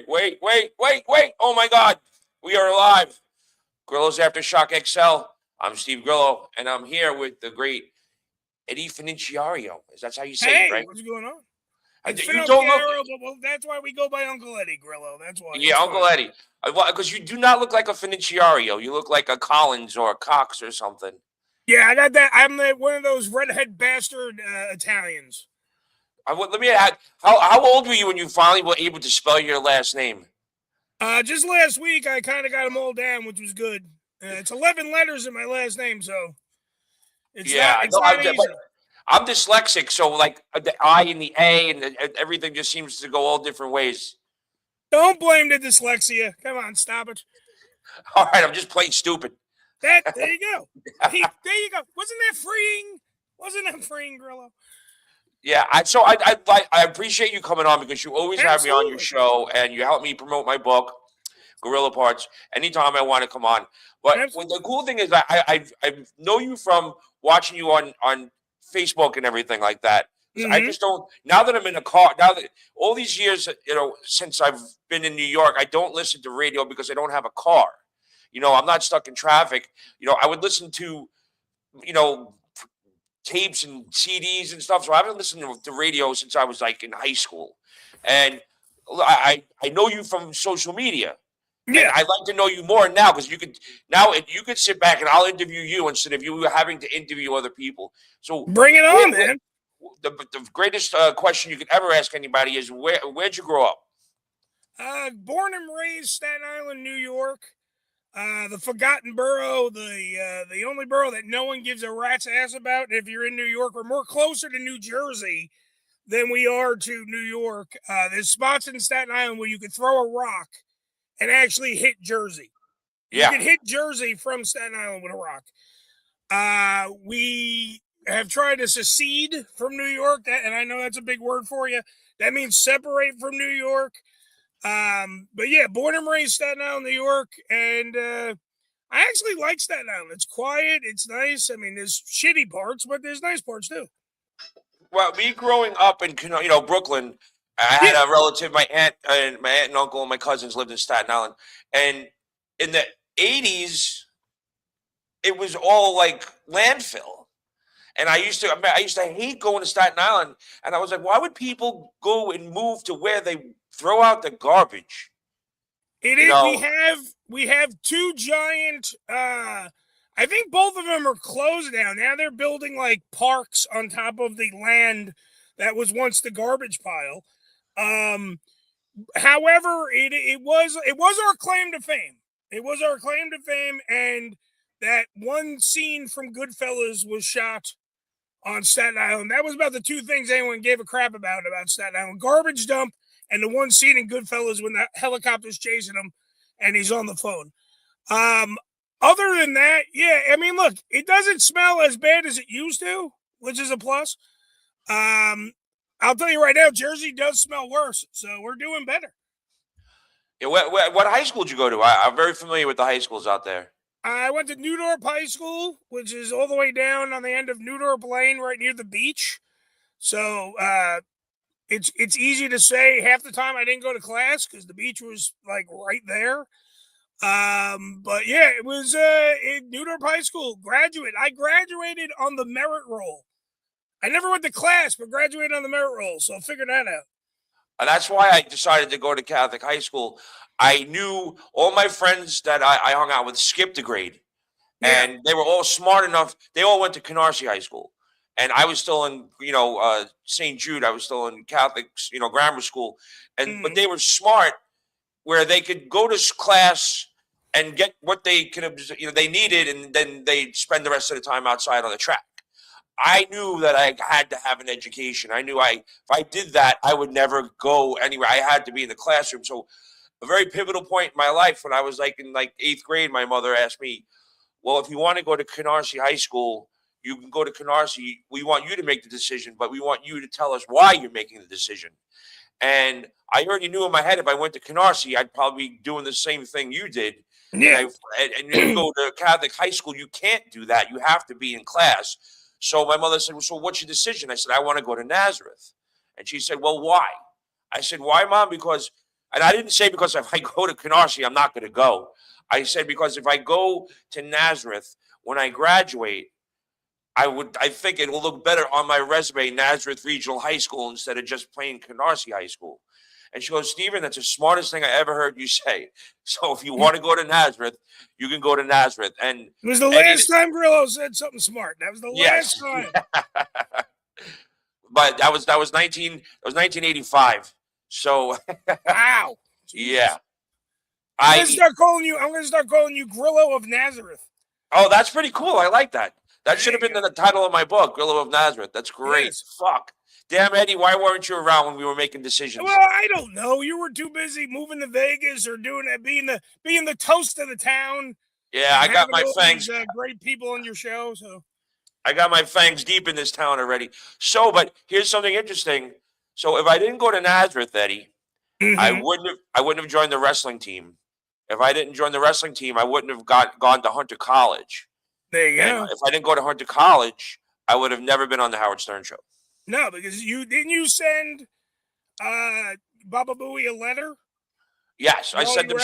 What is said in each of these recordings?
Wait. Oh, my God. We are live. Grillo's Aftershock XL. I'm Steve Grillo, and I'm here with the great Eddie Finocchiaro. That's how you say it, Hey, right? what's going on? It's You don't look. Finocchiaro, but well, that's why we go by Uncle Eddie Grillo. That's why. Yeah, It's Uncle fine. Eddie. Because you do not look like a Finocchiaro. You look like a Collins or a Cox or something. Yeah, I got that. I'm one of those redhead bastard Italians. Let me ask, how old were you when you finally were able to spell your last name? Just last week, I kind of got them all down, which was good. It's 11 letters in my last name, so it's not easy. I'm dyslexic, so like the I and the A and everything just seems to go all different ways. Don't blame the dyslexia. Come on, stop it. All right, I'm just plain stupid. There you go. There you go. Wasn't that freeing, Grillo? Yeah, I appreciate you coming on because you always have me on your show and you help me promote my book, Gorilla Parts, anytime I want to come on. But the cool thing is I know you from watching you on Facebook and everything like that. Mm-hmm. I just don't, now that I'm in a car, now that all these years, since I've been in New York, I don't listen to radio because I don't have a car. I'm not stuck in traffic. I would listen to, tapes and CDs and stuff. So I haven't listened to radio since I was like in high school. And I know you from social media. Yeah. And I'd like to know you more now because you could sit back and I'll interview you instead of you having to interview other people. So bring it on, man. The greatest question you could ever ask anybody is where'd you grow up? Born and raised Staten Island, New York. The forgotten borough, the only borough that no one gives a rat's ass about. If you're in New York, we're more closer to New Jersey than we are to New York. There's spots in Staten Island where you could throw a rock and actually hit Jersey. You can hit Jersey from Staten Island with a rock. We have tried to secede from New York, and I know that's a big word for you. That means separate from New York. But yeah, born and raised Staten Island, New York, and I actually like Staten Island. It's quiet, it's nice. I mean, there's shitty parts, but there's nice parts too. Well, me growing up in Brooklyn, I had a relative, my aunt and uncle and my cousins lived in Staten Island, and in the 80s, it was all like landfill. And I used to hate going to Staten Island, and I was like, why would people go and move to where they throw out the garbage? It is. We have two giant. I think both of them are closed now. Now they're building like parks on top of the land that was once the garbage pile. However, it was our claim to fame. It was our claim to fame, and that one scene from Goodfellas was shot on Staten Island. That was about the two things anyone gave a crap about Staten Island: garbage dump and the one scene in Goodfellas when the helicopter's chasing him and he's on the phone. Other than that, yeah, I mean, look, it doesn't smell as bad as it used to, which is a plus. I'll tell you right now, Jersey does smell worse, so we're doing better. Yeah, what high school did you go to? I'm very familiar with the high schools out there. I went to Newdorp High School, which is all the way down on the end of Newdorp Lane, right near the beach. So it's easy to say half the time I didn't go to class because the beach was like right there. But yeah, it was in Newdorp High School. I graduated on the merit roll. I never went to class, but graduated on the merit roll. So figure that out. And that's why I decided to go to Catholic high school. I knew all my friends that I hung out with skipped a grade. And they were all smart enough. They all went to Canarsie High School. And I was still in, St. Jude. I was still in Catholic, grammar school. But they were smart where they could go to class and get what they could, they needed, and then they'd spend the rest of the time outside on the track. I knew that I had to have an education. I knew if I did that, I would never go anywhere. I had to be in the classroom. So a very pivotal point in my life when I was in 8th grade, my mother asked me, well, if you want to go to Canarsie High School, you can go to Canarsie. We want you to make the decision, but we want you to tell us why you're making the decision. And I already knew in my head if I went to Canarsie, I'd probably be doing the same thing you did. Yeah. And you go to Catholic high school, you can't do that. You have to be in class. So my mother said, well, so what's your decision? I said, I want to go to Nazareth. And she said, well, why? I said, why, Mom? Because And I didn't say because if I go to Canarsie, I'm not going to go. I said because if I go to Nazareth when I graduate, I think it will look better on my resume, Nazareth Regional High School, instead of just plain Canarsie High School. And she goes, Stephen, that's the smartest thing I ever heard you say. So if you want to go to Nazareth, you can go to Nazareth. And it was the last time Grillo said something smart. That was the last time. But that was 1985. So wow. Yeah. I'm gonna start calling you Grillo of Nazareth. Oh, that's pretty cool. I like that. That should have been the title of my book, Grillo of Nazareth. That's great. Yes. Fuck. Damn, Eddie, why weren't you around when we were making decisions? Well, I don't know. You were too busy moving to Vegas or being the toast of the town. Yeah, I got my fangs. Great people on your show, so I got my fangs deep in this town already. So, but here's something interesting. So, if I didn't go to Nazareth, Eddie, I wouldn't have joined the wrestling team. If I didn't join the wrestling team, I wouldn't have gone to Hunter College. There you go. If I didn't go to Hunter College, I would have never been on the Howard Stern show. No, because you send Baba Booey a letter? Yes, I sent them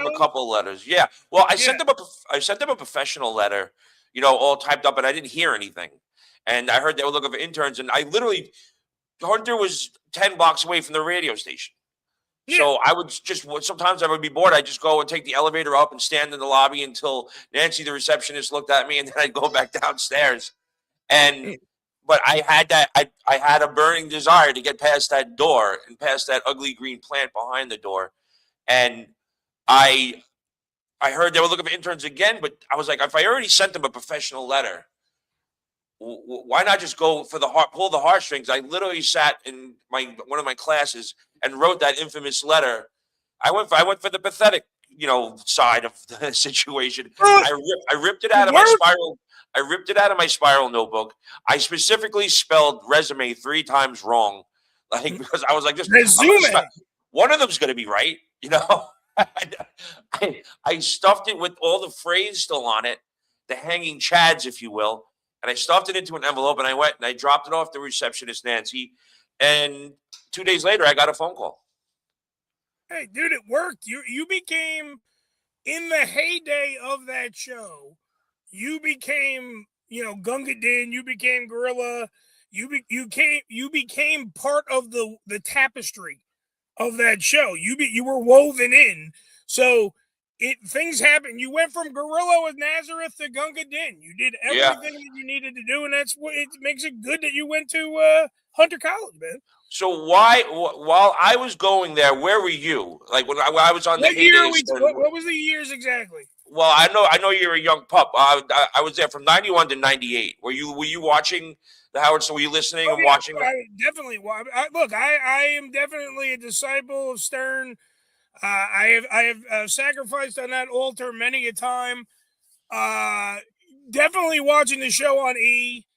a couple of letters. Yeah. Well, I sent them a professional letter, all typed up, and I didn't hear anything. And I heard they were looking for interns, and Hunter was 10 blocks away from the radio station. Yeah. So sometimes I would be bored. I'd just go and take the elevator up and stand in the lobby until Nancy, the receptionist, looked at me, and then I'd go back downstairs. But I had a burning desire to get past that door and past that ugly green plant behind the door. And I heard they were looking for interns again, but I was like, if I already sent them a professional letter, why not just go for pull the heartstrings? I literally sat in one of my classes and wrote that infamous letter. I went for the pathetic, side of the situation. I ripped it out of my spiral. I ripped it out of my spiral notebook. I specifically spelled resume 3 times wrong, because I was like, one of them's going to be right, I stuffed it with all the phrase still on it, the hanging chads, if you will. And I stuffed it into an envelope, and I went and I dropped it off to receptionist Nancy. And 2 days later, I got a phone call. Hey, dude, it worked. You became, in the heyday of that show, you became, Gunga Din. You became Gorilla. You became part of the tapestry of that show. You were woven in. So things happened. You went from Gorilla with Nazareth to Gunga Din. You did everything that you needed to do, and that's what it makes it good that you went to Hunter College, man. So while I was going there, where were you? Like when I was on the heyday? What was the years exactly? Well, I know you're a young pup. I was there from 91 to 98. Were you watching the Howard? So were you listening and watching? Definitely. Look, I am definitely a disciple of Stern. I have sacrificed on that altar many a time. Definitely watching the show on E.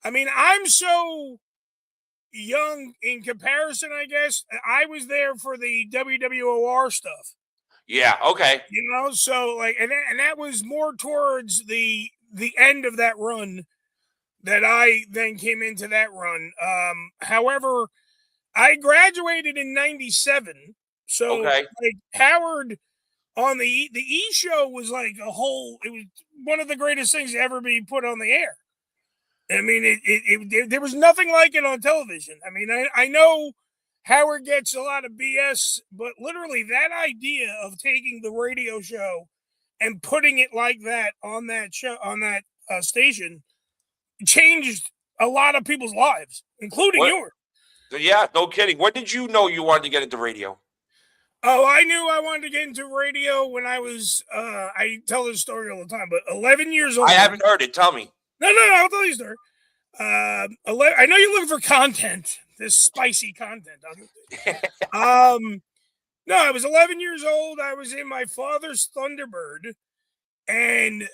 I mean, I'm so young in comparison, I guess. I was there for the WWOR stuff. Yeah, okay. So and that was more towards the end of that run that I then came into that run. However, I graduated in 97. So Howard on the E show was like it was one of the greatest things to ever be put on the air. I mean, there was nothing like it on television. I mean, I know Howard gets a lot of BS, but literally that idea of taking the radio show and putting it like that on that show, on that station, changed a lot of people's lives, including yours. Yeah, no kidding. When did you know you wanted to get into radio? Oh, I knew I wanted to get into radio when I was, I tell this story all the time, but 11 years old. I haven't heard it. Tell me. No, I'll tell you a story. I know you're looking for content, this spicy content. No, I was 11 years old. I was in my father's Thunderbird, and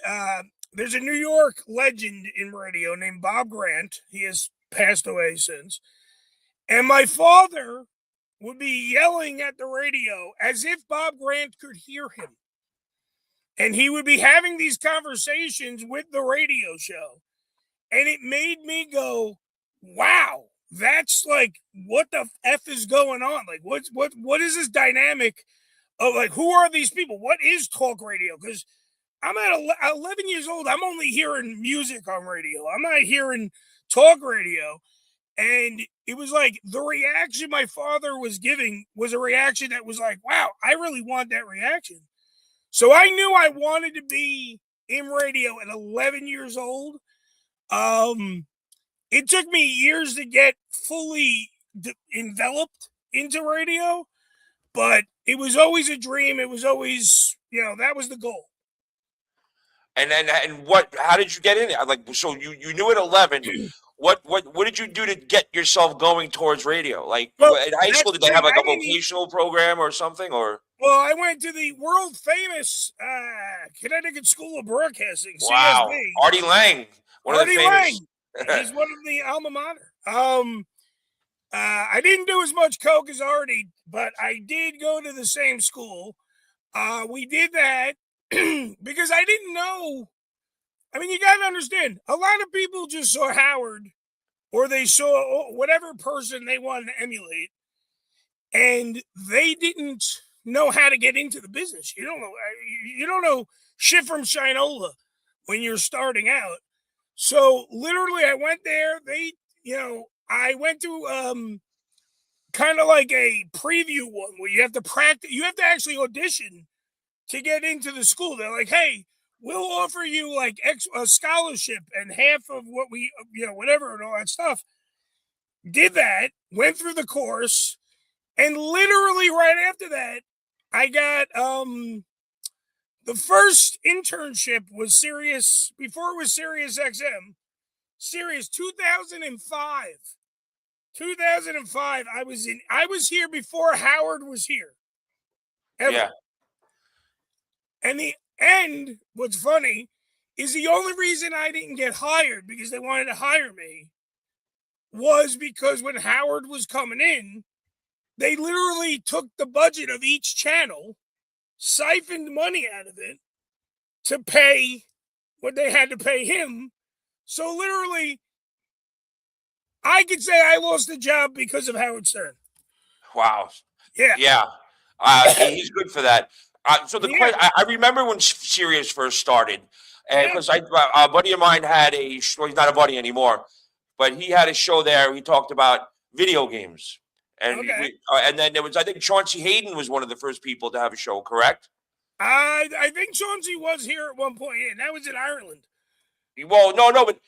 there's a New York legend in radio named Bob Grant. He has passed away since. And my father would be yelling at the radio as if Bob Grant could hear him. And he would be having these conversations with the radio show. And it made me go, wow, that's like, what the F is going on? Like, what is this dynamic of, like, who are these people? What is talk radio? Because I'm at 11 years old. I'm only hearing music on radio. I'm not hearing talk radio. And it was like the reaction my father was giving was a reaction that was like, wow, I really want that reaction. So I knew I wanted to be in radio at 11 years old. It took me years to get fully enveloped into radio, but it was always a dream. It was always, that was the goal. And then, and what? How did you get in it? Like, so you knew at 11. What did you do to get yourself going towards radio? Like, Well, in high school, that's did the they thing. have like a vocational program or something? Or Well, I went to the world famous Connecticut School of Broadcasting, wow, CSB. Artie Lang, one of the Artie famous. Lang. He's one of the alma mater. I didn't do as much coke as Artie, but I did go to the same school. We did that because I didn't know. I mean, you got to understand, a lot of people just saw Howard, or they saw whatever person they wanted to emulate, and they didn't know how to get into the business. You don't know shit from Shinola when you're starting out. So literally, I went there. I went to kind of like a preview one where you have to practice. You have to actually audition to get into the school. They're like, hey, we'll offer you like a scholarship and half of what we, whatever, and all that stuff. Did that, went through the course, and literally right after that, I got the first internship was Sirius, before it was Sirius XM, Sirius 2005. 2005, I was here before Howard was here. Ever. Yeah. And what's funny is the only reason I didn't get hired, because they wanted to hire me, was because when Howard was coming in, they literally took the budget of each channel, siphoned money out of it to pay what they had to pay him. So literally, I could say I lost the job because of Howard Stern. Wow. Yeah. Yeah. He's good for that. So the question, I remember when Sirius first started, and because a buddy of mine had well, he's not a buddy anymore, but he had a show there. He talked about video games, and and then there was, I think Chauncey Hayden was one of the first people to have a show. Correct? I think Chauncey was here at one point, and that was in Ireland. Well, no, but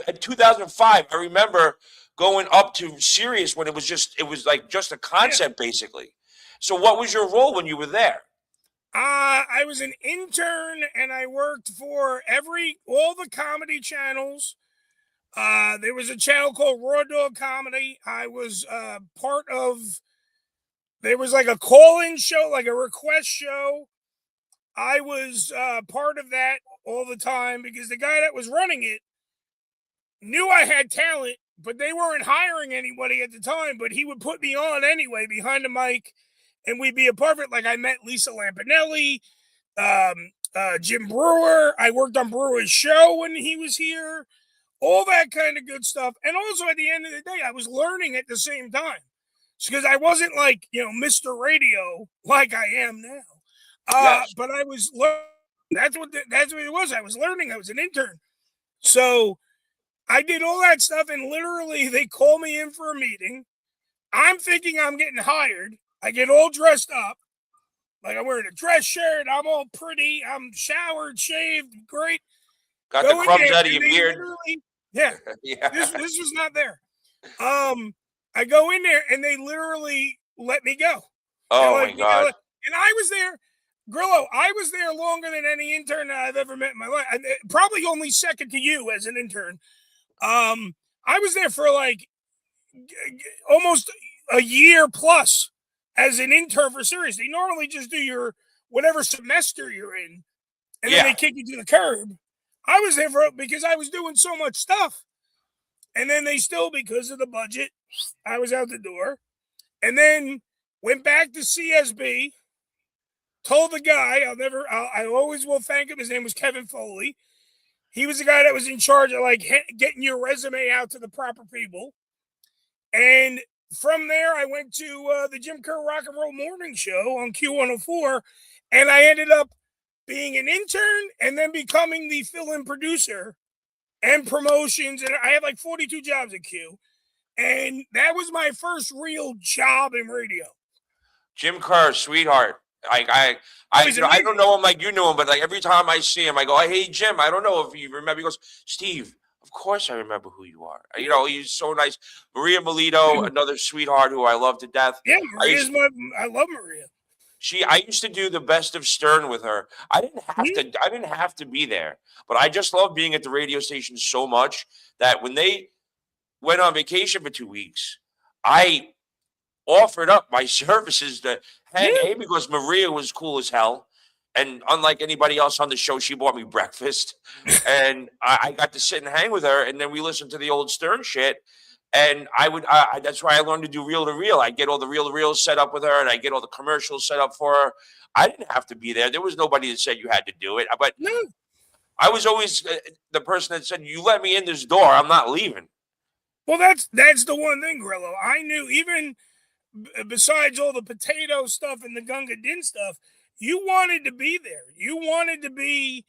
in 2005, I remember going up to Sirius when it was like just a concept basically. So what was your role when you were there? I was an intern, and I worked for all the comedy channels. There was a channel called Raw Dog Comedy. I was part of. There was like a call-in show, like a request show. I was part of that all the time because the guy that was running it knew I had talent, but they weren't hiring anybody at the time. But he would put me on anyway behind the mic, and we'd be a part of it. Like, I met Lisa Lampanelli, Jim Brewer. I worked on Brewer's show when he was here, all that kind of good stuff. And also, at the end of the day, I was learning at the same time, because I wasn't like, Mr. Radio like I am now. Yes. But I was learning. That's what it was. I was learning. I was an intern. So I did all that stuff, and literally they call me in for a meeting. I'm thinking I'm getting hired. I get all dressed up. Like, I'm wearing a dress shirt. I'm all pretty. I'm showered, shaved, great. Got the crumbs out of your beard. Yeah. This was not there. I go in there, and they literally let me go. Oh, my God. And I was there. Grillo, I was there longer than any intern that I've ever met in my life. Probably only second to you as an intern. I was there for like almost a year plus as an intern for Sirius. They normally just do your whatever semester you're in, and then they kick you to the curb. I was there because I was doing so much stuff. And then they still, because of the budget, I was out the door. And then went back to CSB. Told the guy, I always will thank him. His name was Kevin Foley. He was the guy that was in charge of like getting your resume out to the proper people. And from there, I went to the Jim Kerr Rock and Roll Morning Show on Q104, and I ended up being an intern and then becoming the fill-in producer and promotions. And I had like 42 jobs at Q. And that was my first real job in radio. Jim Kerr, sweetheart. I don't know him like you knew him, but like every time I see him, I go, "Hey Jim, I don't know if you remember." He goes, "Steve, of course I remember who you are." You know, he's so nice. Maria Melito, another sweetheart who I love to death. Yeah, I love Maria. I used to do the best of Stern with her. I didn't have to be there, but I just love being at the radio station so much that when they went on vacation for 2 weeks, I offered up my services to hang because Maria was cool as hell. And unlike anybody else on the show, she bought me breakfast. And I got to sit and hang with her. And then we listened to the old Stern shit. And that's why I learned to do reel to reel. I get all the reel to reels set up with her, and I get all the commercials set up for her. I didn't have to be there. There was nobody that said you had to do it. But I was always the person that said, "You let me in this door, I'm not leaving." Well, that's the one thing, Grillo. I knew even besides all the potato stuff and the Gunga Din stuff, you wanted to be there. You wanted to be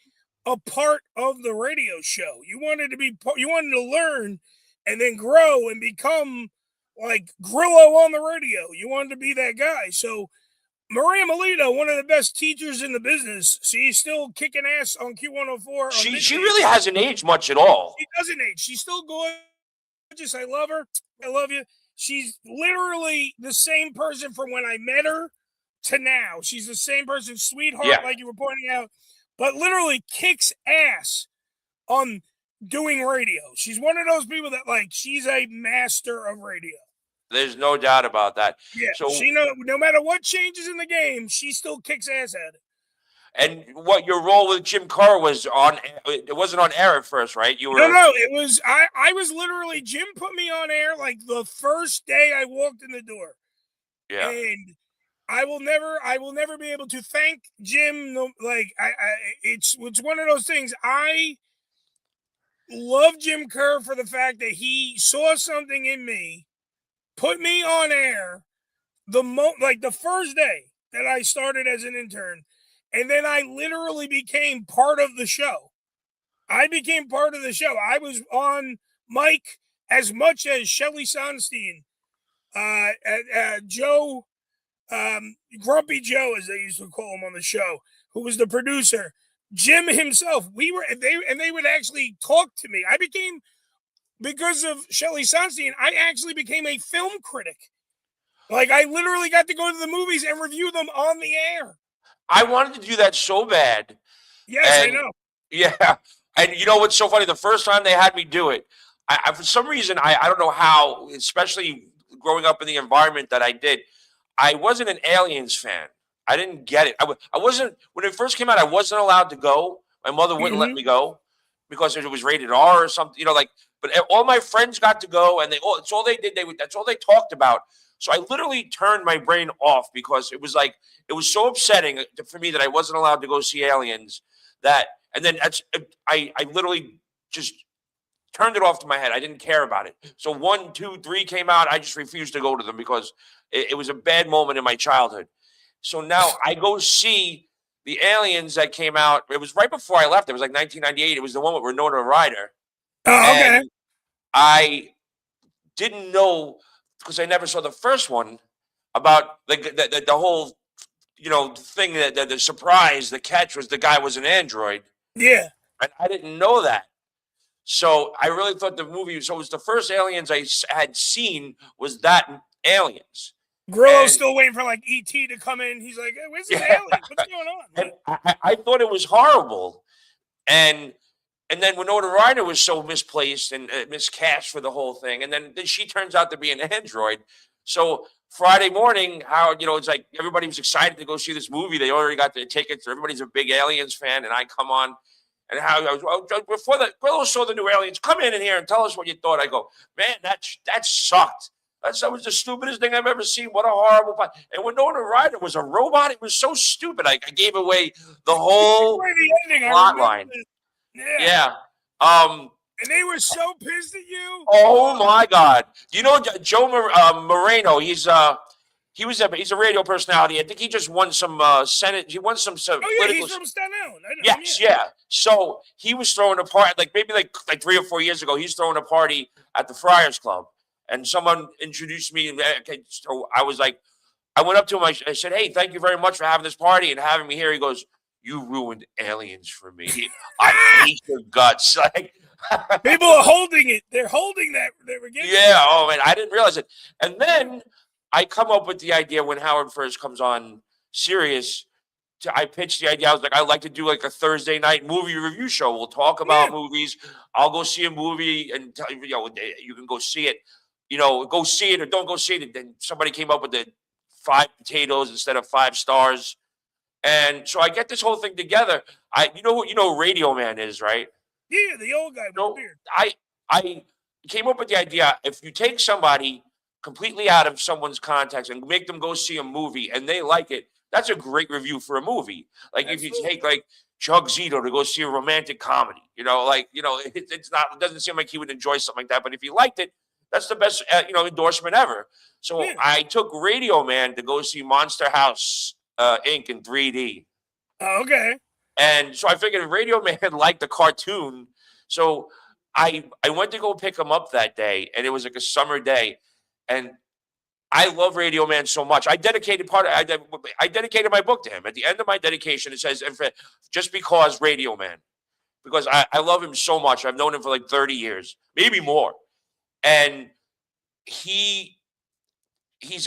a part of the radio show. You wanted to learn and then grow and become like Grillo on the radio. You wanted to be that guy. So Maria Melito, one of the best teachers in the business, she's still kicking ass on Q104. She really hasn't aged much at all. She doesn't age. She's still gorgeous. I love her. I love you. She's literally the same person from when I met her to now. She's the same person, sweetheart, like you were pointing out, but literally kicks ass on doing radio. She's one of those people that she's a master of radio. There's no doubt about that. Yeah, so she no matter what changes in the game, she still kicks ass at it. And what your role with Jim Kerr was on? It wasn't on air at first, right? No, it was. I was literally, Jim put me on air like the first day I walked in the door. Yeah. And I will never be able to thank Jim. It's one of those things. I love Jim Kerr for the fact that he saw something in me, put me on air the first day that I started as an intern. And then I literally became part of the show. I became part of the show. I was on mic as much as Shelly Sonstein, Joe, Grumpy Joe, as they used to call him on the show, who was the producer, Jim himself. They would actually talk to me. Because of Shelly Sonstein, I actually became a film critic. I literally got to go to the movies and review them on the air. I wanted to do that so bad. Yes, I know. Yeah. And you know what's so funny? The first time they had me do it, I for some reason, I don't know how, especially growing up in the environment that I did, I wasn't an Aliens fan. I didn't get it. I wasn't, when it first came out, I wasn't allowed to go. My mother wouldn't let me go because it was rated R or something, but all my friends got to go, and it's all they did. That's all they talked about. So I literally turned my brain off because it was so upsetting for me that I wasn't allowed to go see Aliens and then I literally just turned it off to my head. I didn't care about it. So 1, 2, 3 came out. I just refused to go to them because it was a bad moment in my childhood. So now I go see the Aliens that came out. It was right before I left. It was like 1998. It was the one with Winona Ryder. Oh, okay. And I didn't know, because I never saw the first one, about the whole, thing, that the surprise, the catch was the guy was an android. Yeah. And I didn't know that. So I really thought the movie, so it was the first Aliens I had seen was that Aliens. Grillo's still waiting for E.T. to come in. He's like, hey, where's this alien? What's going on? And I thought it was horrible. And then Winona Ryder was so misplaced and miscast for the whole thing. And then she turns out to be an android. So Friday morning, it's like everybody was excited to go see this movie. They already got their tickets. Everybody's a big Aliens fan. And I come on. And before Grillo saw the new Aliens, come in here and tell us what you thought. I go, man, that sucked. That was the stupidest thing I've ever seen. What a horrible part. And Winona Ryder was a robot. It was so stupid. I gave away the whole plot line. Yeah. And they were so pissed at you. Oh my God! You know Joe Moreno? He's a radio personality. I think he just won some Senate. He won some Oh yeah, political. he's from Staten Island. I know him. Yes, Yeah. yeah. So he was throwing a party, like maybe like 3 or 4 years ago. He's throwing a party at the Friars Club, and someone introduced me. And okay, so I was like, I went up to him. I said, "Hey, thank you very much for having this party and having me here." He goes, "You ruined aliens for me. I hate your guts." Like, People are holding it. They're holding that. They were getting yeah. Oh man, I didn't realize it. And then I come up with the idea when Howard first comes on Sirius. I pitched the idea. I was like, I'd like to do like a Thursday night movie review show. We'll talk about movies. I'll go see a movie and tell you, you can go see it. Go see it or don't go see it. And then somebody came up with the 5 potatoes instead of 5 stars. And so I get this whole thing together. You know who Radio Man is, right? Yeah, the old guy with the beard. I came up with the idea. If you take somebody completely out of someone's context and make them go see a movie and they like it, that's a great review for a movie. Like if you take like Chuck Zito to go see a romantic comedy, it's not. It doesn't seem like he would enjoy something like that. But if he liked it, that's the best endorsement ever. So I took Radio Man to go see Monster House Inc. in 3D. Oh, okay. And so I figured Radio Man liked the cartoon. So I went to go pick him up that day, and it was like a summer day, and I love Radio Man so much. I dedicated my book to him. At the end of my dedication, it says, "Just because Radio Man," because I love him so much. I've known him for like 30 years, maybe more, and he's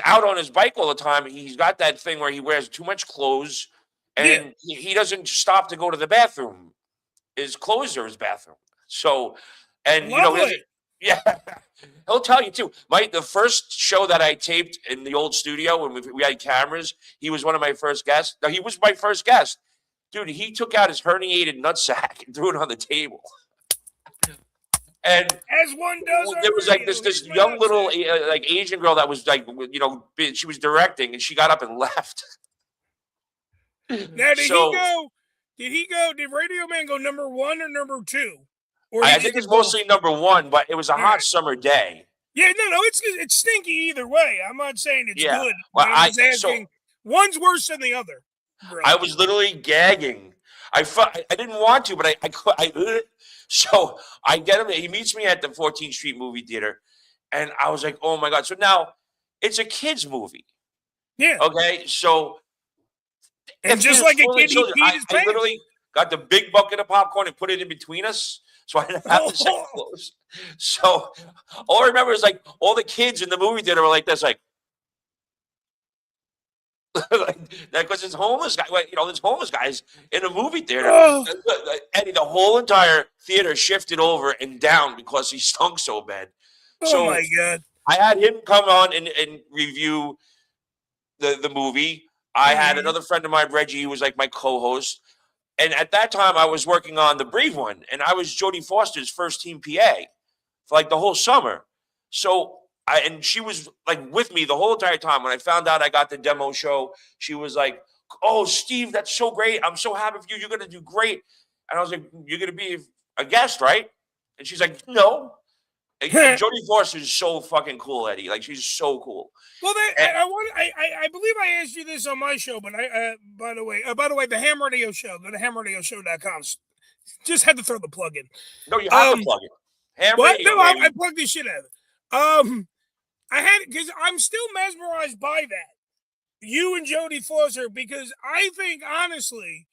out on his bike all the time. He's got that thing where he wears too much clothes, and he doesn't stop to go to the bathroom. His clothes are his bathroom. So, and yeah, he'll tell you too. The first show that I taped in the old studio when we had cameras, he was one of my first guests. No, he was my first guest. Dude, he took out his herniated nutsack and threw it on the table. And as one does, there was like this young little like Asian girl that was like, she was directing and she got up and left. Now, did Radio Man go number 1 or number 2? Or I think it's mostly number 1, but it was a hot summer day. Yeah, no, it's stinky either way. I'm not saying it's good. Well, But I'm just asking, one's worse than the other. Bro. I was literally gagging. I didn't want to, but I so I get him. He meets me at the 14th Street movie theater, and I was like, "Oh my God!" So now it's a kids movie. Yeah. Okay. So and just like a kid, he peed his pants. I literally got the big bucket of popcorn and put it in between us. So I didn't have to sit close. So all I remember is like all the kids in the movie theater were like this, like because this homeless guy, this homeless guy's in a movie theater. Eddie, the whole entire theater shifted over and down because he stunk so bad. Oh my God! I had him come on and review the movie. I had another friend of mine, Reggie, who was like my co-host. And at that time, I was working on The Brave One, and I was Jodie Foster's first team PA for like the whole summer. So, and she was like with me the whole entire time. When I found out I got the demo show, she was like, "Oh, Steve, that's so great. I'm so happy for you. You're going to do great." And I was like, "You're going to be a guest, right?" And she's like, "No." Jodie Foster is so fucking cool, Eddie. Like, she's so cool. Well, I believe I asked you this on my show, but by the way, the Ham Radio Show. Go to hamradioshow.com. Just had to throw the plug in. No, you have to plug it. Ham Radio. No, I plugged this shit out of it. I had because I'm still mesmerized by that. You and Jodie Foster, because I think honestly,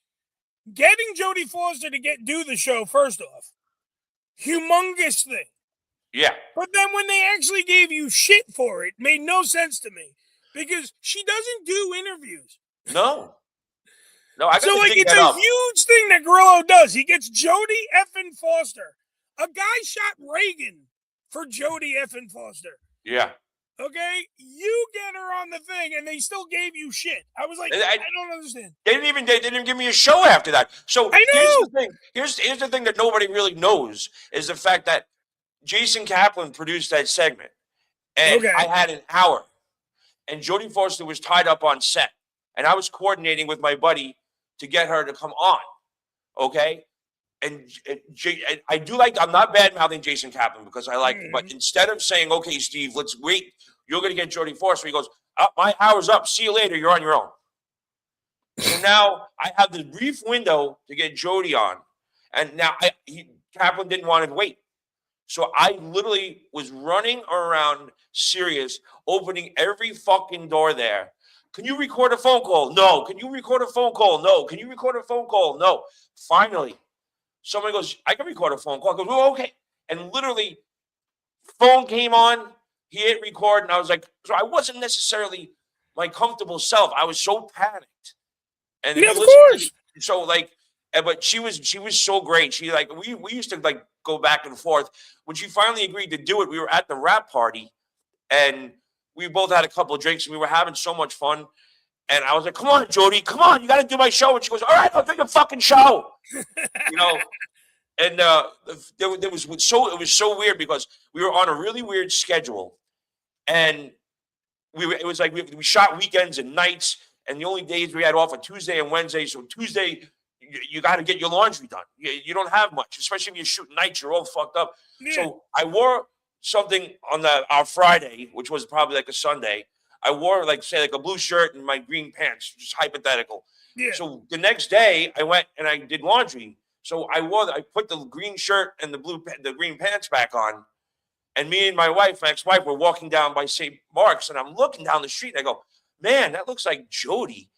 getting Jodie Foster to do the show first off, humongous thing. Yeah. But then when they actually gave you shit for it, made no sense to me because she doesn't do interviews. No, I so like it's a huge thing that Grillo does. He gets Jodie effing Foster. A guy shot Reagan for Jodie effing Foster. Yeah. Okay, you get her on the thing, and they still gave you shit. I was like, I don't understand. They didn't even give me a show after that. So I know. Here's the thing. Here's the thing that nobody really knows is the fact that Jason Kaplan produced that segment, and I had an hour, and Jodie Foster was tied up on set, and I was coordinating with my buddy to get her to come on. Okay, and I do like. I'm not bad mouthing Jason Kaplan because I like. But instead of saying, "Okay, Steve, let's wait," you're going to get Jodie Foster. He goes, "My hour's up. See you later. You're on your own." So now I have the brief window to get Jodie on, and now Kaplan didn't want to wait. So I literally was running around Sirius, opening every fucking door there. Can you record a phone call? No. Can you record a phone call? No. Can you record a phone call? No. Finally, somebody goes, I can record a phone call. I go, oh, okay. And literally, phone came on. He hit record, and I was like, so I wasn't necessarily my comfortable self. I was so panicked. And yeah, of course. So like, but she was so great. She like we used to like go back and forth. When she finally agreed to do it, we were at the wrap party, and we both had a couple of drinks, and we were having so much fun. And I was like, "Come on, Jodie, come on, you got to do my show." And she goes, "All right, I'll do your fucking show." You know. And it was so weird because we were on a really weird schedule, and it was like we shot weekends and nights, and the only days we had off are Tuesday and Wednesday. So Tuesday, you got to get your laundry done. You don't have much, especially when you're shooting nights. You're all fucked up. Yeah. So I wore something on our Friday, which was probably like a Sunday. I wore like a blue shirt and my green pants, just hypothetical. Yeah. So the next day I went and I did laundry. So I put the green shirt and the green pants back on. And me and my ex-wife, were walking down by St. Mark's, and I'm looking down the street, and I go, man, that looks like Jodie.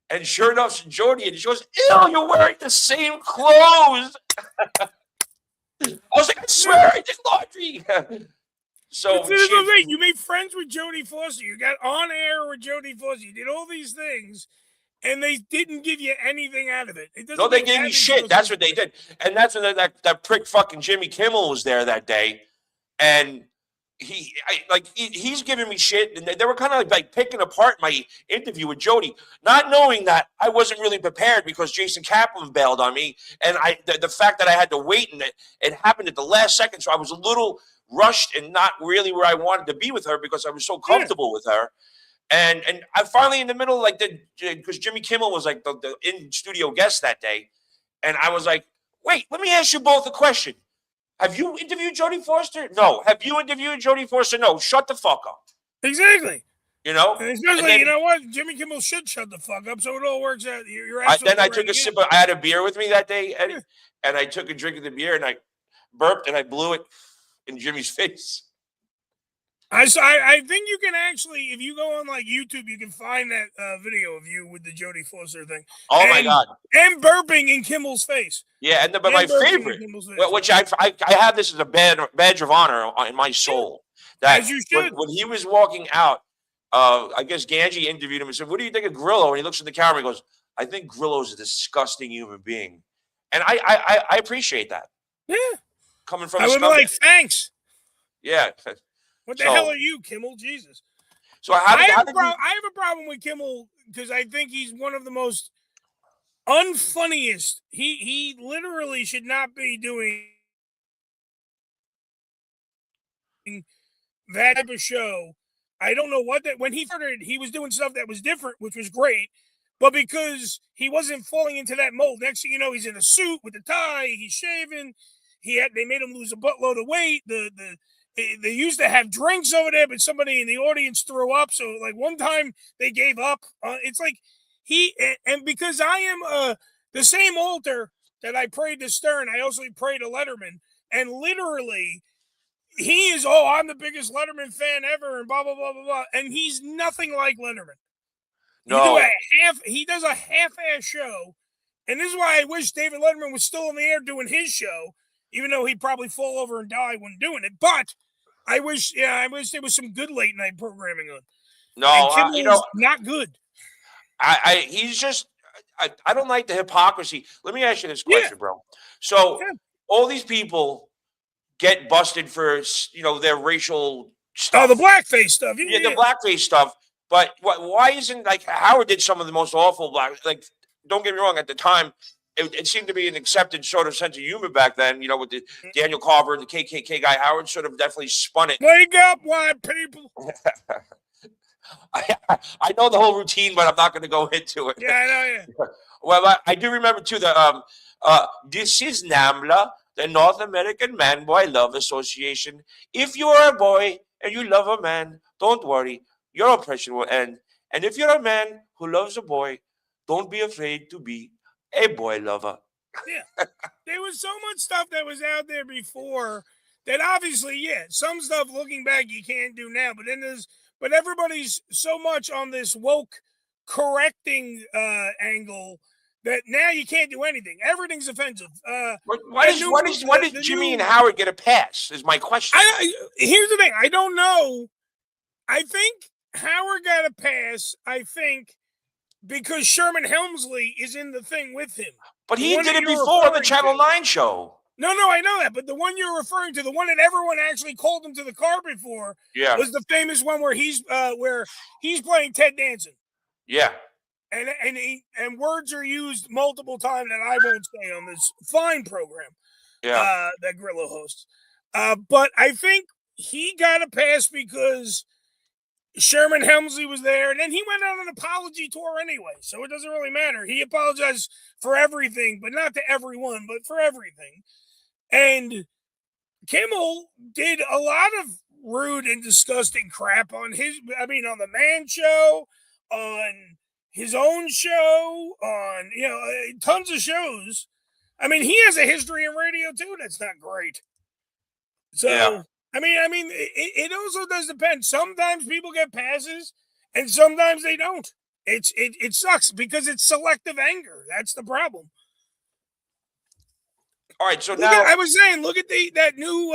And sure enough, it's Jodie, and she goes, ew, you're wearing the same clothes. I was like, I swear I did laundry. So you made friends with Jodie Foster. You got on air with Jodie Foster. You did all these things, and they didn't give you anything out of it. No, they gave me shit. That's what they did. And that's when that prick fucking Jimmy Kimmel was there that day. And he's giving me shit, and they were kind of like picking apart my interview with Jodie, not knowing that I wasn't really prepared because Jason Kaplan bailed on me, and the fact that I had to wait, and it happened at the last second, so I was a little rushed and not really where I wanted to be with her because I was so comfortable with her, and I finally in the middle because Jimmy Kimmel was like the in studio guest that day, and I was like, wait, let me ask you both a question. Have you interviewed Jodie Foster? No. Have you interviewed Jodie Foster? No. Shut the fuck up. Exactly. You know? And especially, you know what? Jimmy Kimmel should shut the fuck up so it all works out. Then I took a sip I had a beer with me that day, Eddie, and I took a drink of the beer, and I burped, and I blew it in Jimmy's face. I think you can actually, if you go on like YouTube, you can find that video of you with the Jodie Foster thing. Oh my God! And burping in Kimmel's face. Yeah, but my favorite, which I have this as a badge of honor in my soul. That as you should. When he was walking out, I guess Ganji interviewed him and said, "What do you think of Grillo?" And he looks at the camera and goes, "I think Grillo's a disgusting human being," and I appreciate that. Yeah, coming from I would be like, thanks. Yeah. What the hell are you, Kimmel? Jesus. So I have a problem with Kimmel because I think he's one of the most unfunniest. He literally should not be doing that type of show. I don't know when he started, he was doing stuff that was different, which was great. But because he wasn't falling into that mold, next thing you know, he's in a suit with a tie, he's shaving. They made him lose a buttload of weight. They used to have drinks over there, but somebody in the audience threw up. So, like, one time they gave up. It's like and because I am the same altar that I prayed to Stern, I also prayed to Letterman. And literally, he is, I'm the biggest Letterman fan ever, and blah, blah, blah, blah, blah. And he's nothing like Letterman. No. He does a half-ass show. And this is why I wish David Letterman was still in the air doing his show, even though he'd probably fall over and die when doing it. But I wish there was some good late night programming on. No, not good. He's just, I don't like the hypocrisy. Let me ask you this question, bro. So all these people get busted for, their racial stuff. Oh, the blackface stuff. Yeah, the blackface stuff. But why isn't, like, Howard did some of the most awful like, don't get me wrong, at the time, it seemed to be an accepted sort of sense of humor back then, with the Daniel Carver and the KKK guy. Howard sort of definitely spun it. Wake up, white people. I know the whole routine, but I'm not going to go into it. Yeah, I know. Yeah. Well, I do remember too that this is NAMLA, the North American Man Boy Love Association. If you are a boy and you love a man, don't worry, your oppression will end. And if you're a man who loves a boy, don't be afraid to be a boy lover. Yeah. There was so much stuff that was out there before that obviously, yeah, some stuff looking back you can't do now. But everybody's so much on this woke correcting angle that now you can't do anything. Everything's offensive. Why does Jimmy and Howard get a pass? Is my question. Here's the thing. I don't know. I think Howard got a pass. I think because Sherman Helmsley is in the thing with him. But he did it before on the Channel 9 show. No, I know that. But the one you're referring to, the one that everyone actually called him to the carpet for, was the famous one where he's playing Ted Danson. Yeah. And words are used multiple times that I won't say on this fine program. Yeah. That Grillo hosts. But I think he got a pass because Sherman Helmsley was there, and then he went on an apology tour anyway, so it doesn't really matter. He apologized for everything, but not to everyone, but for everything. And Kimmel did a lot of rude and disgusting crap on on the Man Show, on his own show, on tons of shows. I mean, he has a history in radio too that's not great. So. Yeah. I mean, it also does depend. Sometimes people get passes, and sometimes they don't. It sucks because it's selective anger. That's the problem. All right, so I was saying, look at that new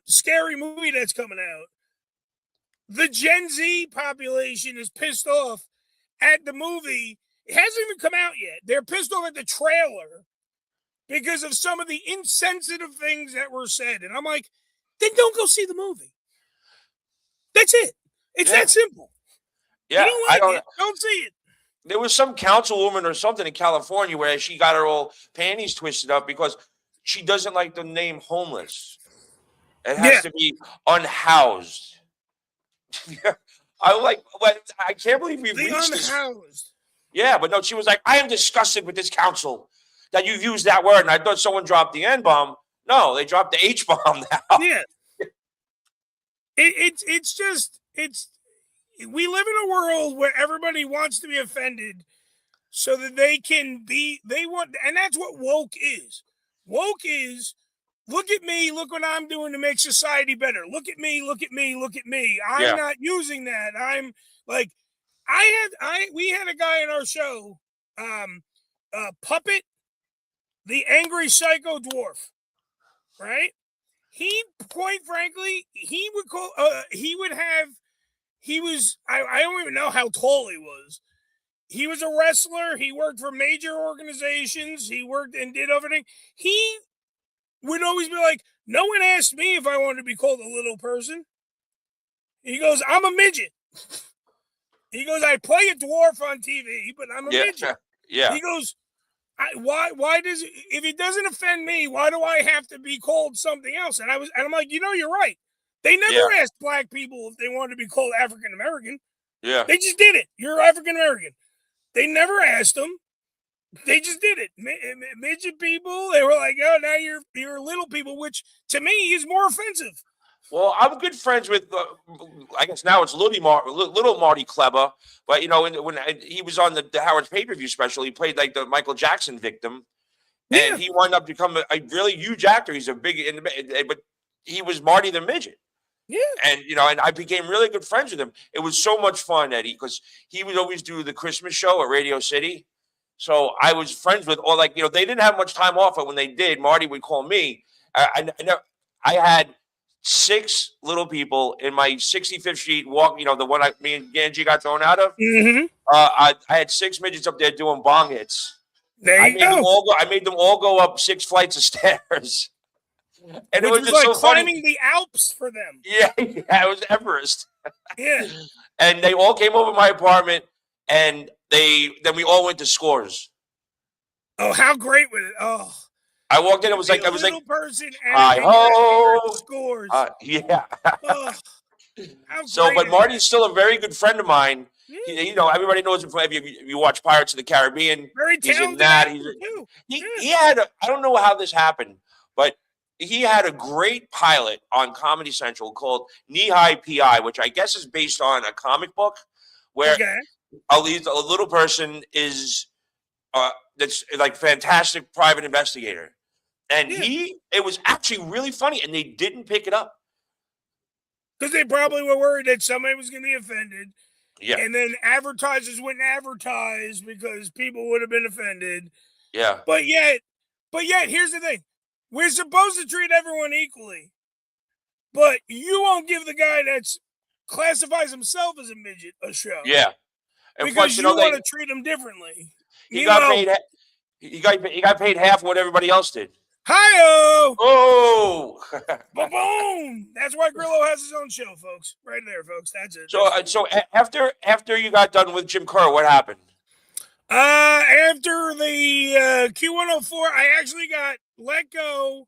scary movie that's coming out. The Gen Z population is pissed off at the movie. It hasn't even come out yet. They're pissed off at the trailer because of some of the insensitive things that were said, and I'm like, then don't go see the movie. That's it. It's that simple. Yeah, you don't see it. There was some councilwoman or something in California where she got her all panties twisted up because she doesn't like the name homeless. It has to be unhoused. I can't believe we've reached this. Unhoused. Yeah, but no, she was like, I am disgusted with this council that you've used that word. And I thought someone dropped the N-bomb. No, they dropped the H-bomb now. Yeah. We live in a world where everybody wants to be offended so that and that's what woke is. Woke is, look at me, look what I'm doing to make society better. Look at me, look at me, look at me. I'm not using that. I'm like, we had a guy in our show, Puppet, the angry psycho dwarf. Right? He, quite frankly, I don't even know how tall he was. He was a wrestler. He worked for major organizations. He worked and did everything. He would always be like, no one asked me if I wanted to be called a little person. He goes, I'm a midget. He goes, I play a dwarf on TV, but I'm a midget. Yeah. He goes, why does it, if it doesn't offend me, why do I have to be called something else? And I'm like, you're right. They never asked black people if they wanted to be called African American. Yeah. They just did it. You're African American. They never asked them. They just did it. Midget people, they were like, oh, now you're little people, which to me is more offensive. Well, I'm good friends with, I guess now it's little Marty Kleber, but when he was on the Howard pay-per-view special, he played like the Michael Jackson victim, and he wound up becoming a really huge actor. He's a big, but he was Marty the Midget. Yeah, and and I became really good friends with him. It was so much fun, Eddie, because he would always do the Christmas show at Radio City. So I was friends with all they didn't have much time off, but when they did, Marty would call me. I had 6 little people in my 65th Street walk, the one me and Ganji got thrown out of. Mm-hmm. I had 6 midgets up there doing bong hits. I made them all go up 6 flights of stairs. And it was just like so climbing funny. The Alps for them. Yeah, it was Everest. Yeah. And they all came over my apartment, and then we all went to Scores. Oh, how great was it? Oh. I walked in. I was like, person hi ho, Scores. Yeah. How So, great but is Marty's that? still a very good friend of mine. Yeah. You know, everybody knows him if you watch Pirates of the Caribbean. Very He's in talented that. actor too. Yeah. He had I don't know how this happened, but he had a great pilot on Comedy Central called Knee High PI, which I guess is based on a comic book where Okay. a little person is that's like fantastic private investigator, and Yeah. it was actually really funny, and they didn't pick it up. Because they probably were worried that somebody was going to be offended. Yeah, And then advertisers wouldn't advertise because people would have been offended. yeah, But yet, here's the thing. We're supposed to treat everyone equally. But you won't give the guy that's classifies himself as a midget a show yeah. And plus, because you know, you want to treat him differently. he got Meanwhile, paid. He got paid half what everybody else did. hi-oh! Oh, Boom! That's why Grillo has his own show, folks. Right there, folks. That's it. after you got done with Jim Kerr, what happened? After the Q104, I actually got let go.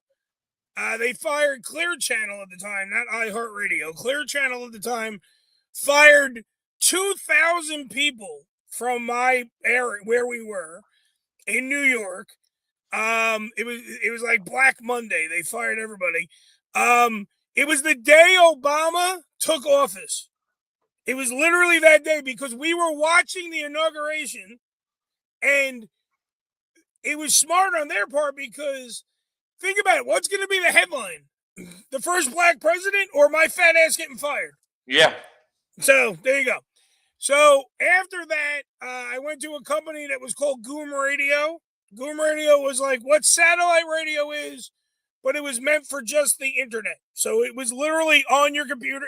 They fired Clear Channel at the time, not iHeartRadio. Clear Channel at the time fired 2,000 people from my area where we were in New York. It was like Black Monday. They fired everybody. It was the day Obama took office. It was literally that day because we were watching the inauguration, and it was smart on their part because think about it. What's going to be the headline? The first black president or my fat ass getting fired? Yeah. So there you go. So after that, I went to a company that was called Goom Radio. Goom Radio was like what satellite radio is, but it was meant for just the internet. So it was literally on your computer.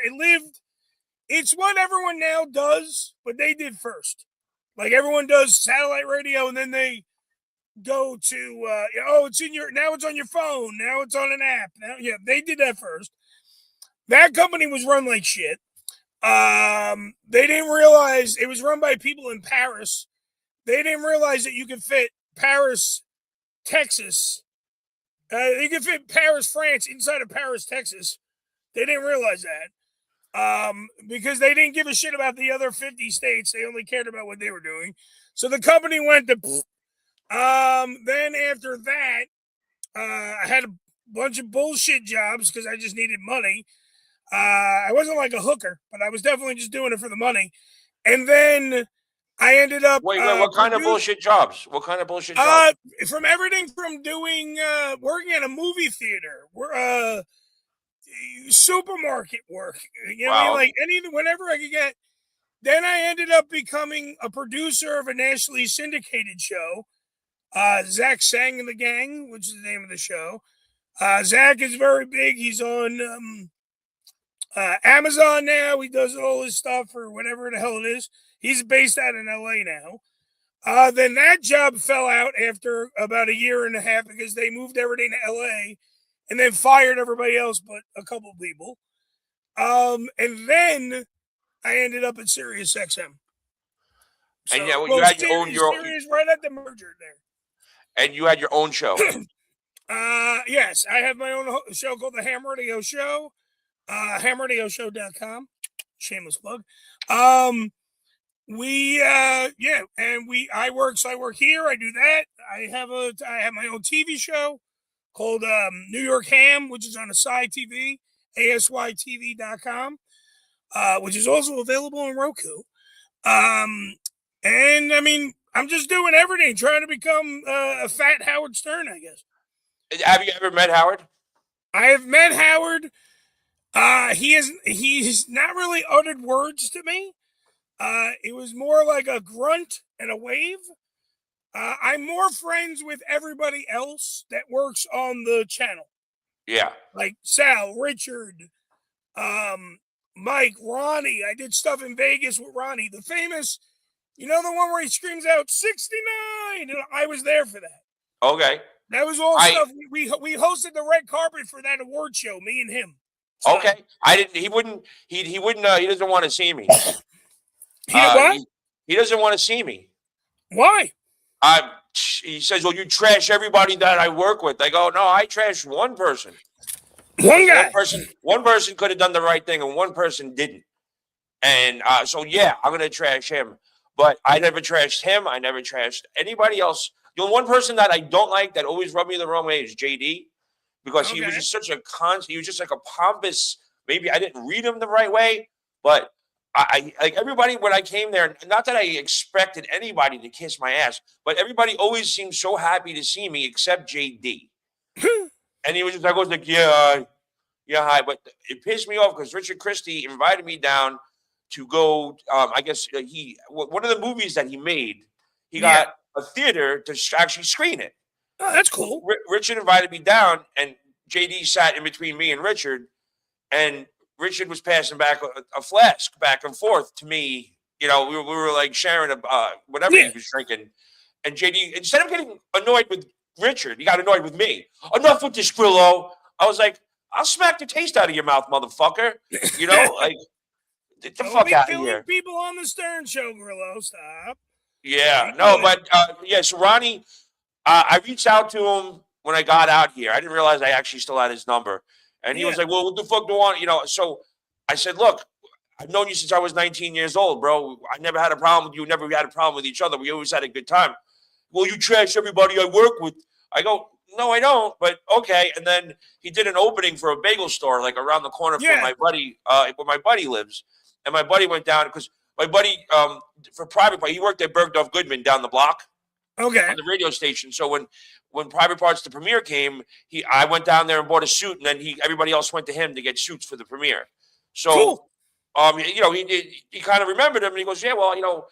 It's what everyone now does, but they did first. Like everyone does satellite radio, and then they go to it's on your phone. Now it's on an app. Now, yeah, they did that first. That company was run like shit. They didn't realize it was run by people in Paris. They didn't realize that you could fit Paris, Texas. You could fit Paris, France inside of Paris, Texas. They didn't realize that. Because they didn't give a shit about the other 50 states. They only cared about what they were doing. So the company went to. Then after that, I had a bunch of bullshit jobs because I just needed money. I wasn't like a hooker, but I was definitely just doing it for the money. And then I ended up Wait. What kind of bullshit jobs? What kind of bullshit jobs? From everything from doing working at a movie theater, supermarket work. You know, what I mean? Like anything, whenever I could get. Then I ended up becoming a producer of a nationally syndicated show. Zach Sang and the Gang, which is the name of the show. Zach is very big. He's on Amazon now. He does all his stuff or whatever the hell it is. He's based out in LA now. Then that job fell out after about a year and a half because they moved everything to LA and then fired everybody else but a couple people. And then I ended up at Sirius XM. So, and yeah, you had Sirius right at the merger there. And you had your own show. Yes, I have my own show called the Ham Radio Show. HamRadioShow.com. Shameless plug. I work here. I do that. I have my own TV show called New York Ham, which is on Asai TV, ASYTV.com, which is also available on Roku. And I mean, I'm just doing everything, trying to become a fat Howard Stern, I guess. Have you ever met Howard? I have met Howard. He's not really uttered words to me. It was more like a grunt and a wave. I'm more friends with everybody else that works on the channel. Yeah. Like Sal, Richard, Mike, Ronnie. I did stuff in Vegas with Ronnie, the famous, you know, the one where he screams out 69. And I was there for that. Okay. That was all stuff. We hosted the red carpet for that award show, me and him. So, okay. I didn't, he wouldn't, he doesn't want to see me. What? He doesn't want to see me. Why? He says, well, you trash everybody that I work with. I go, no, I trash one person. One guy. One person could have done the right thing, and one person didn't. And so, yeah, I'm gonna trash him. But I never trashed him. I never trashed anybody else. The only one person that I don't like that always rubbed me the wrong way is JD, because he was just such a he was just like a pompous. Maybe I didn't read him the right way, but I like everybody when I came there. Not that I expected anybody to kiss my ass, but everybody always seemed so happy to see me except JD. And he was just like, yeah, yeah, hi. But it pissed me off because Richard Christie invited me down to go. I guess one of the movies that he made, he got a theater to actually screen it. Oh, that's cool. Richard invited me down, and JD sat in between me and Richard, and Richard was passing back a flask back and forth to me. You know, we were like sharing whatever he was drinking, and JD, instead of getting annoyed with Richard, he got annoyed with me. Enough with this, Grillo. I was like, I'll smack the taste out of your mouth, motherfucker. You know, like, get the fuck out of here. People on the Stern Show, Grillo. Stop. Yeah, no, but so Ronnie, I reached out to him when I got out here. I didn't realize I actually still had his number. And he was like, well, what the fuck do you want? You know, so I said, look, I've known you since I was 19 years old, bro. I never had a problem with you. Never had a problem with each other. We always had a good time. Well, you trash everybody I work with. I go, no, I don't, but okay. And then he did an opening for a bagel store, like around the corner from my buddy, where my buddy lives. And my buddy went down because my buddy, for Private Part, he worked at Bergdorf Goodman down the block. Okay. On the radio station. So when Private Parts, the premiere came, I went down there and bought a suit, and then everybody else went to him to get suits for the premiere. So, cool. You know, he kind of remembered him, and he goes, yeah, well, you know,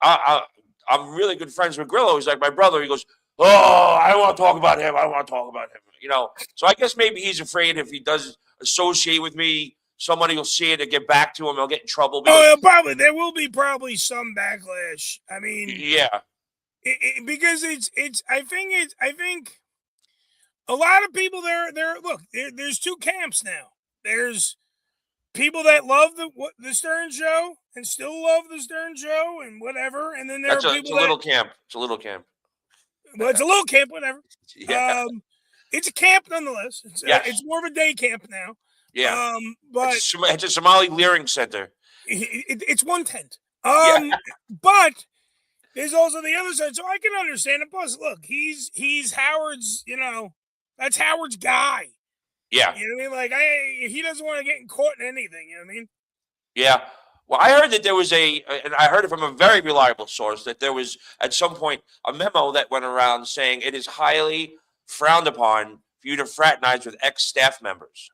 I'm really good friends with Grillo. He's like my brother. He goes, oh, I don't want to talk about him. I don't want to talk about him. You know, so I guess maybe he's afraid if he does associate with me, somebody will see it and get back to him. He'll get in trouble. There will be probably some backlash. I mean, yeah. Because I think a lot of people there's two camps now. There's people that love the Stern Show and still love the Stern Show and whatever, and then there are people it's a little camp. It's a little camp. Well, it's a little camp, whatever. Yeah. It's a camp nonetheless. It's more of a day camp now. Yeah. But it's a Somali Leering Center. It's one tent. But there's also the other side, so I can understand it. Plus, look, he's Howard's, you know, that's Howard's guy. Yeah. You know what I mean? Like, he doesn't want to get caught in anything, you know what I mean? Yeah. Well, I heard that there was and I heard it from a very reliable source, that there was at some point a memo that went around saying it is highly frowned upon for you to fraternize with ex-staff members.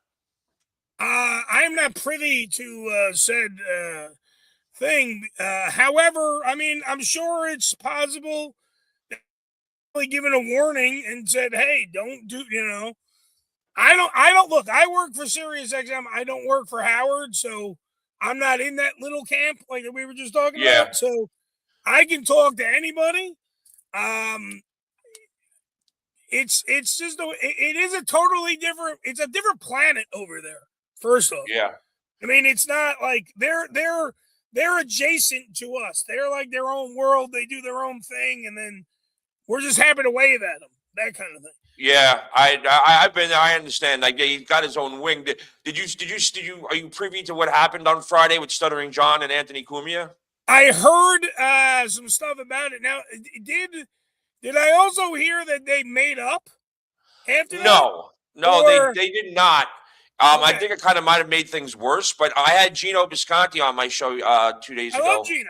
I'm not privy to said thing. However, I mean, I'm sure it's possible that given a warning and said, hey, don't do, you know, I don't look, I work for Sirius XM. I don't work for Howard. So I'm not in that little camp like we were just talking about. So I can talk to anybody. It's just, it is a totally different, it's a different planet over there. First off. Yeah. I mean, it's not like they're adjacent to us. They're like their own world. They do their own thing, and then we're just happy to wave at them. That kind of thing. Yeah, I've been there. I understand. Like, he's got his own wing. Did you? Are you privy to what happened on Friday with Stuttering John and Anthony Cumia? I heard some stuff about it. Now, did I also hear that they made up after that? No, they did not. I think it kind of might have made things worse, but I had Gino Bisconti on my show 2 days ago. I love Gino.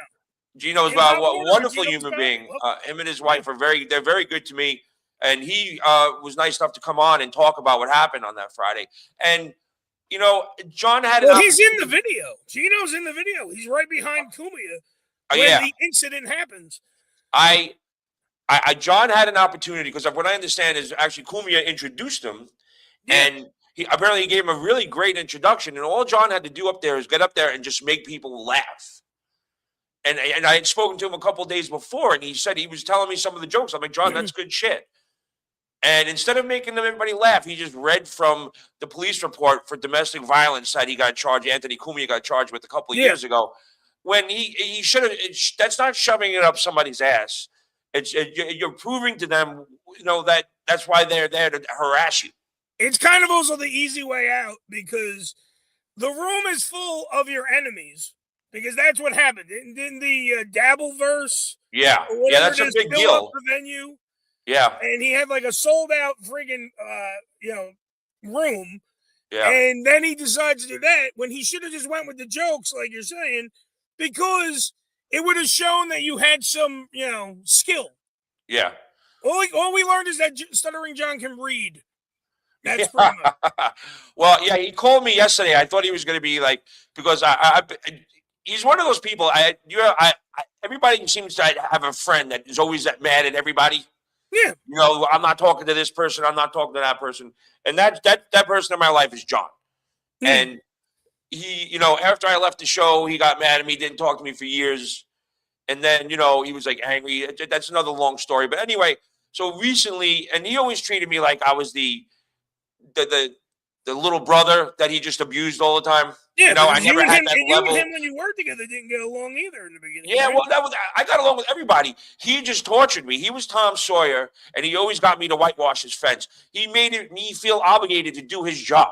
Gino's a wonderful human being. Him and his wife they're very good to me. And he was nice enough to come on and talk about what happened on that Friday. And, you know, John had he's in the video. Gino's in the video. He's right behind Cumia when the incident happens. John had an opportunity, because what I understand is actually Cumia introduced him, and he gave him a really great introduction, and all John had to do up there is get up there and just make people laugh. And I had spoken to him a couple of days before, and he said, he was telling me some of the jokes. I'm like, John, that's good shit. And instead of making everybody laugh, he just read from the police report for domestic violence that he got charged. Anthony Cumia got charged with a couple of years ago. When he should have. That's not shoving it up somebody's ass. You're proving to them, you know, that's why they're there to harass you. it's kind of also the easy way out because the room is full of your enemies because that's what happened. In the Dabbleverse Yeah. or Yeah, whatever it that's a is, big fill up deal. the venue, Yeah. and he had like a sold out friggin' room, Yeah. and then he decides to do that when he should have just went with the jokes, like you're saying, because it would have shown that you had some skill. Yeah. All we learned is that Stuttering John can read. That's pretty much. Yeah. Well, yeah, he called me yesterday. I thought he was going to be like, because he's one of those people. Everybody seems to have a friend that is always that mad at everybody. Yeah. I'm not talking to this person. I'm not talking to that person. And that person in my life is John. And he, after I left the show, he got mad at me, didn't talk to me for years. And then, he was like angry. That's another long story. But anyway, so recently, and he always treated me like I was the little brother that he just abused all the time. Yeah, I never had that you level. and him when you worked together didn't get along either in the beginning. Yeah, right? well, I got along with everybody. He just tortured me. He was Tom Sawyer, and he always got me to whitewash his fence. He made me feel obligated to do his job.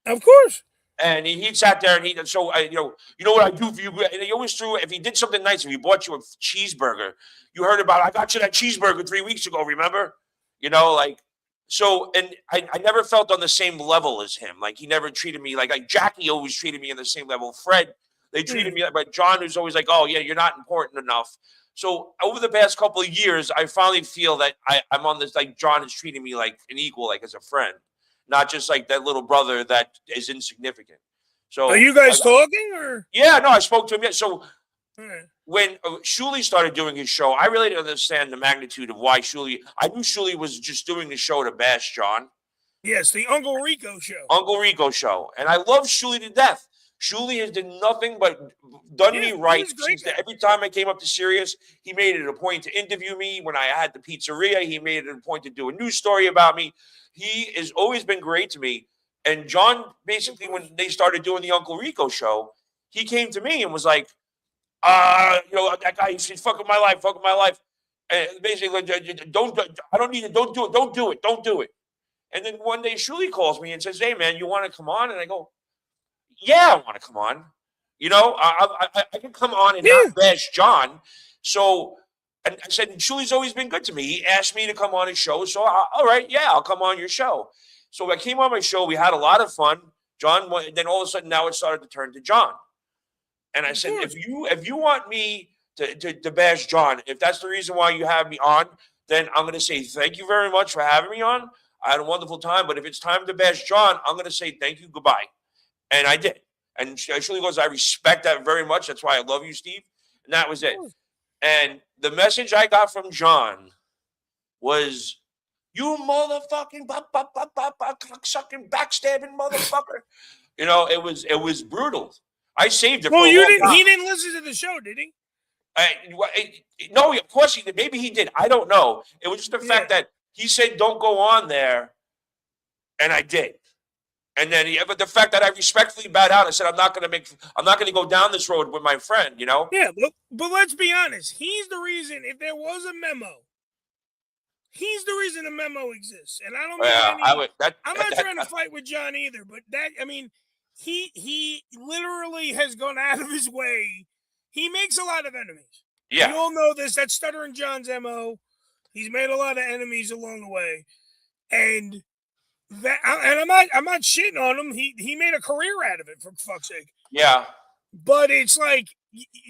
Of course. And he sat there and you know what I do for you. And he always threw, if he did something nice, if he bought you a cheeseburger, you heard about, I got you that cheeseburger 3 weeks ago, remember? And I never felt on the same level as him. Like he never treated me like Jackie always treated me on the same level. Fred, they treated me like, but John was always like, oh yeah, you're not important enough. So over the past couple of years, I finally feel that I'm on this, like John is treating me like an equal, like as a friend, not just like that little brother that is insignificant. So are you guys talking or? Yeah, no, I spoke to him. So Right. when Shuli started doing his show, I really didn't understand the magnitude of why Shuli. I knew Shuli was just doing the show to bash John. Yes, the Uncle Rico show. Uncle Rico show. And I love Shuli to death. Shuli has done nothing but done me right. Every time I came up to Sirius, he made it a point to interview me. When I had the pizzeria, he made it a point to do a news story about me. He has always been great to me. And John, basically, when they started doing the Uncle Rico show, he came to me and was like, that guy, he's fucking my life. And basically, I don't need it. Don't do it. And then one day, Shuli calls me and says, hey, man, you want to come on? And I go, yeah, I want to come on. I can come on and not bash John. So, and I said, Shuli's always been good to me. He asked me to come on his show. So, all right, yeah, I'll come on your show. So I came on my show. We had a lot of fun. John, then all of a sudden, now it started to turn to John. And I said, if you want me to bash John, if that's the reason why you have me on, then I'm going to say thank you very much for having me on. I had a wonderful time. But if it's time to bash John, I'm going to say thank you, goodbye. And I did. And Shuli goes, I respect that very much. That's why I love you, Steve. And that was it. And the message I got from John was, you motherfucking sucking backstabbing motherfucker. It was brutal. I saved it. Well, he didn't listen to the show, did he? No, of course he did. Maybe he did. I don't know. It was just the fact that he said, don't go on there. And I did. And then, but the fact that I respectfully bowed out, I said, I'm not going to go down this road with my friend, Yeah, but let's be honest. He's the reason, if there was a memo, he's the reason the memo exists. And I don't I'm not trying to fight with John either, but he literally has gone out of his way. He makes a lot of enemies. Yeah. You all know this. That's Stuttering John's MO. He's made a lot of enemies along the way. And I'm not shitting on him. He made a career out of it, for fuck's sake. Yeah. But it's like,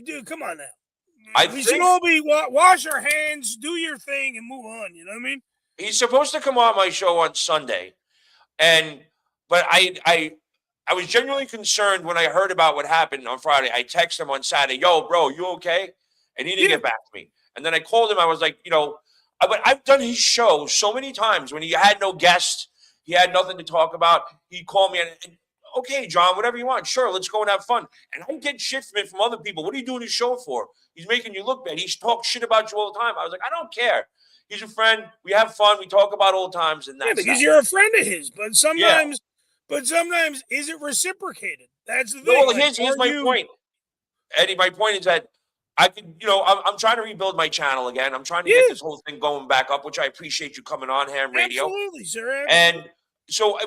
dude, come on now. We should all be wash our hands, do your thing, and move on. You know what I mean? He's supposed to come on my show on Sunday, but I was genuinely concerned when I heard about what happened on Friday. I texted him on Saturday, yo, bro, you okay? And he didn't get back to me. And then I called him. I was like, but I've done his show so many times when he had no guests. He had nothing to talk about. He called me and okay, John, whatever you want. Sure, let's go and have fun. And I get shit from other people. What are you doing his show for? He's making you look bad. He's talks shit about you all the time. I was like, I don't care. He's a friend. We have fun. We talk about old times. And that's because you're a friend of his. But sometimes is it reciprocated? That's the thing. Well, here's my point. Eddie, my point is that I could, I'm trying to rebuild my channel again. I'm trying to get this whole thing going back up, which I appreciate you coming on Ham Radio. Absolutely, sir. And so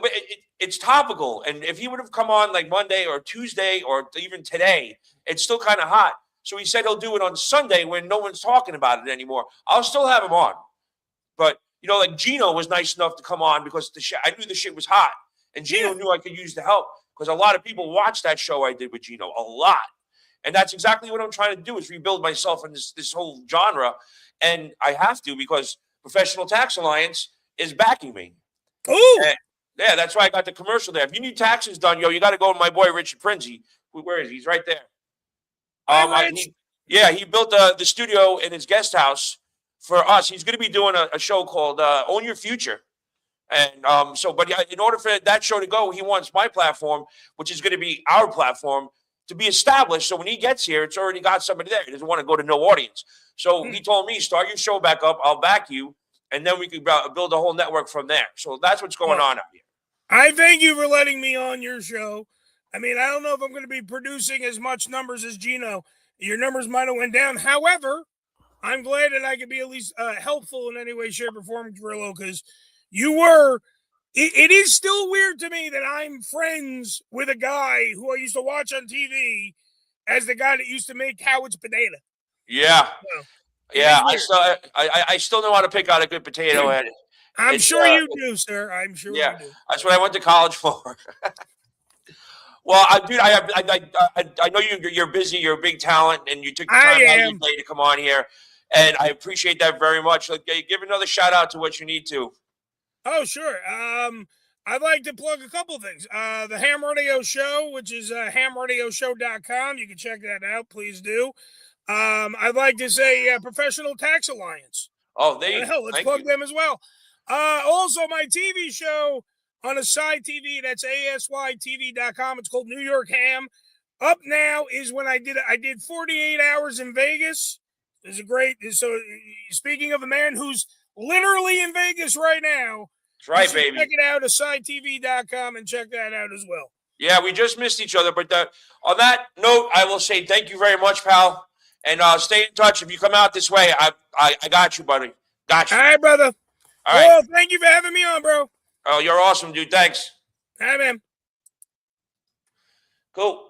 it's topical. And if he would have come on like Monday or Tuesday or even today, it's still kind of hot. So he said he'll do it on Sunday when no one's talking about it anymore. I'll still have him on. But, like Gino was nice enough to come on because I knew the shit was hot. And Gino knew I could use the help because a lot of people watched that show I did with Gino, a lot. And that's exactly what I'm trying to do is rebuild myself in this whole genre. And I have to because Professional Tax Alliance is backing me. Oh, yeah, that's why I got the commercial there. If you need taxes done, you got to go to my boy Richard Prinzi. Where is he? He's right there. He built the studio in his guest house for us. He's going to be doing a show called Own Your Future. And in order for that show to go, he wants my platform, which is going to be our platform, to be established. So when he gets here, it's already got somebody there. He doesn't want to go to no audience. So he told me, start your show back up. I'll back you. And then we can build a whole network from there. So that's what's going on out here. I thank you for letting me on your show. I mean, I don't know if I'm going to be producing as much numbers as Gino. Your numbers might have went down. However, I'm glad that I could be at least helpful in any way, shape, or form, Grillo, because you were. It is still weird to me that I'm friends with a guy who I used to watch on TV as the guy that used to make Howard's Potato. Yeah. I still know how to pick out a good potato. And I'm sure you do, sir. I'm sure you do. That's what I went to college for. Well, dude, I know you're busy. You're a big talent, and you took the time out of your day to come on here, and I appreciate that very much. Give another shout out to what you need to. Oh, sure. I'd like to plug a couple of things. The Ham Radio Show, which is hamradioshow.com. You can check that out. Please do. I'd like to say Professional Tax Alliance. Oh, let's plug them as well. Also, my TV show on a side TV, that's asytv.com. It's called New York Ham. Up now is when I did 48 hours in Vegas. It's so speaking of a man who's literally in Vegas right now. That's right, baby. Check it out, asidetv.com, and check that out as well. Yeah, we just missed each other. But on that note, I will say thank you very much, pal. And stay in touch. If you come out this way, I got you, buddy. Got you. All right, brother. All right. Well, thank you for having me on, bro. Oh, you're awesome, dude. Thanks. All right, man. Cool.